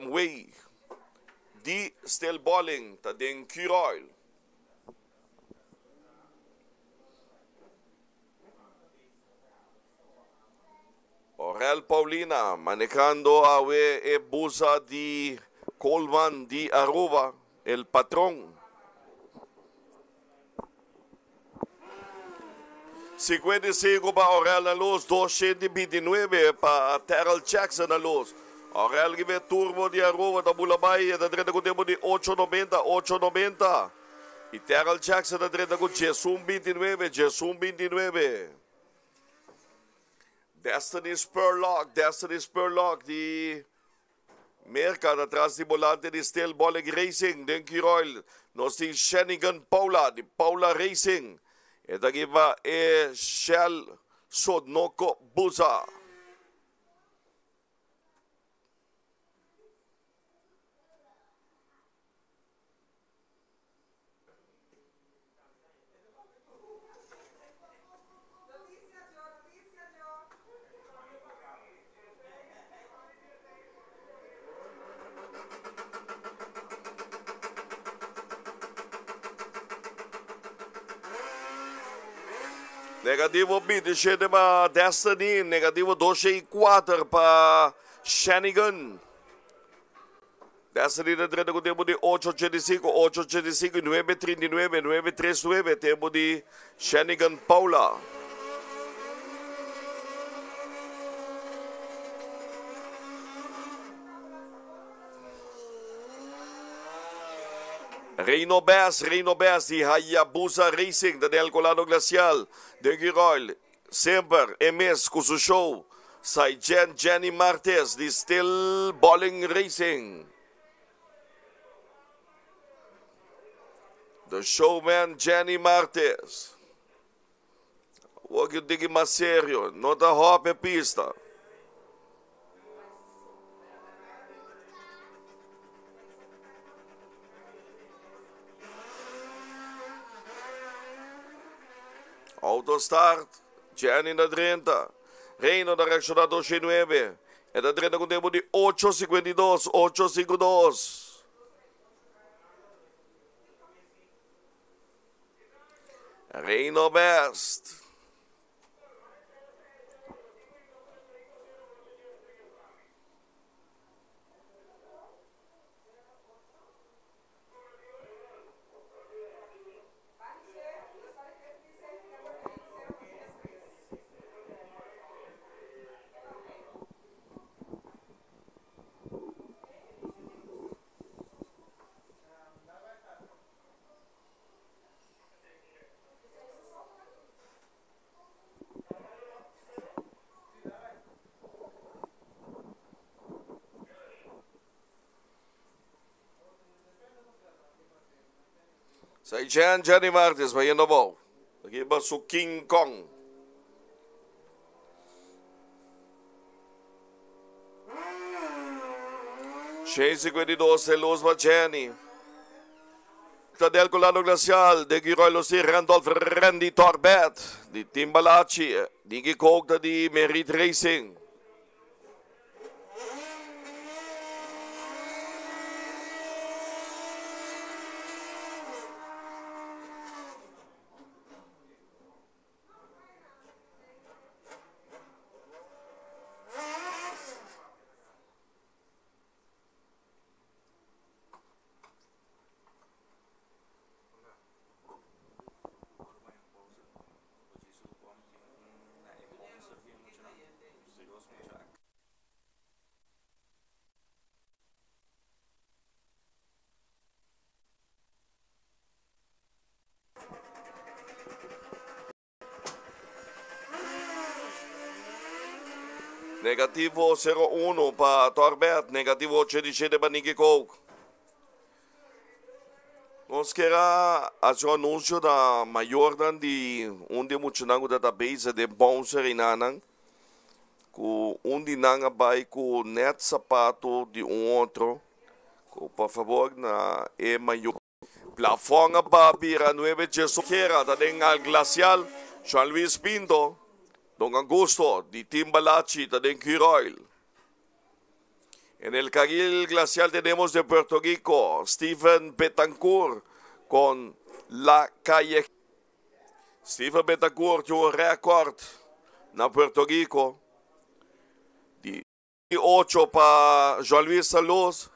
Way. Di still balling tading Curaçao. Orel Paulina manejando awe e busa di Coleman di Aruba, el patrón. 55 para Orel na luz, 229 para Terrell Jackson na luz. Orel give turbo di Aruba da Bulabay, da dreta com tempo de 8,90, 8,90. E Terrell Jackson da dreta com Jesum 29, Jesum 29. Destiny Spurlock di Mercado atrás de volante de Steel Bolling Racing, den Curaçao. Nós tem Shanigan Paula, de Paula Racing. E daqui vai Shell Sodnoko Busa. Negativo 27 para Destiny, negativo 24 para Shanigan. Destiny na treta com tempo de 8,85, 8,85, 9,39, 9,39, tempo de Shanigan Paula. Reino Best di Hayabusa Racing da Del Colado Glacial de Curaçao. Sempre MS com seu show. Sai Jenny Martes de Still Bowling Racing. The showman Jenny Martes. Huwag yung digi mas seryo. Nota hop e pista. Autostart, Jenny na 30, Reino na reaccionado 9, e na 30 com tempo de 8,52, 8,52. Reino Best. Sa Jenny Martes, vai indo bom. Aqui vai o King Kong. Chase 52, luz para Jenny. Tadel Colado Glacial, de Curaçao si Randolph Randy Torbet, di Timbalaci, di Gikogda di Merit Racing. Negativo 0-1 para Torbet, negativo 87 para Nicky Coke. Nós queremos fazer um anúncio da maior de onde muito database de bouncer e nanang, com onde nanga vai com net sapato de outro, por favor na é maior. Plafond para Pira 9 de Soquera, da Dengal Glacial, Juan Luis Pinto. Don Augusto di Timbalaci da den Curaçao. En el carril glacial tenemos de Puerto Rico, Steven Betancourt con La Calle. Steven Betancourt yung record na Puerto Rico. 8 pa João Luis Saluz.